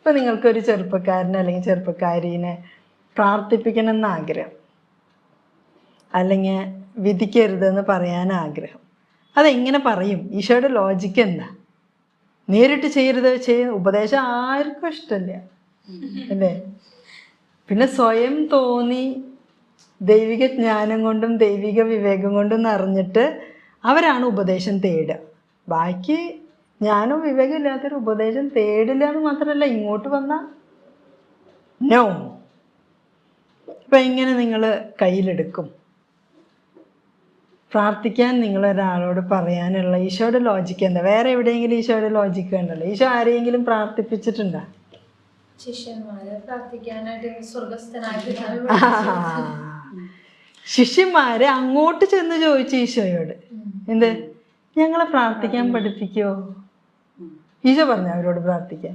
ഇപ്പം നിങ്ങൾക്കൊരു ചെറുപ്പക്കാരനെ അല്ലെങ്കിൽ ചെറുപ്പക്കാരീനെ പ്രാർത്ഥിപ്പിക്കണം എന്ന് ആഗ്രഹം, അല്ലെങ്കിൽ വിധിക്കരുതെന്ന് പറയാൻ ആഗ്രഹം, അതെങ്ങനെ പറയും? ഈശോയുടെ ലോജിക്ക് എന്താ? നേരിട്ട് ചെയ്യരുത്, ഉപദേശം ആർക്കും ഇഷ്ടമില്ല അല്ലേ? പിന്നെ സ്വയം തോന്നി ദൈവിക ജ്ഞാനം കൊണ്ടും ദൈവിക വിവേകം കൊണ്ടും നിറഞ്ഞിട്ട് അവരാണ് ഉപദേശം തേടുക. ബാക്കി ജ്ഞാനവും വിവേകം ഇല്ലാത്തൊരു ഉപദേശം തേടില്ല എന്ന് മാത്രമല്ല, ഇങ്ങോട്ട് വന്നാൽ നോ. അപ്പം ഇങ്ങനെ നിങ്ങൾ കയ്യിലെടുക്കും. പ്രാർത്ഥിക്കാൻ നിങ്ങളൊരാളോട് പറയാനുള്ള ഈശോയുടെ ലോജിക്ക് എന്താ? വേറെ എവിടെയെങ്കിലും ഈശോയുടെ ലോജിക്ക് ഉണ്ടല്ലോ? ഈശോ ആരെയെങ്കിലും പ്രാർത്ഥിപ്പിച്ചിട്ടുണ്ടോ? ശിഷ്യന്മാരെ അങ്ങോട്ട് ചെന്ന് ചോദിച്ചു ഈശോയോട്, എന്ത്, ഞങ്ങളെ പ്രാർത്ഥിക്കാൻ പഠിപ്പിക്കോ? ഈശോ പറഞ്ഞു അവരോട് പ്രാർത്ഥിക്കാൻ?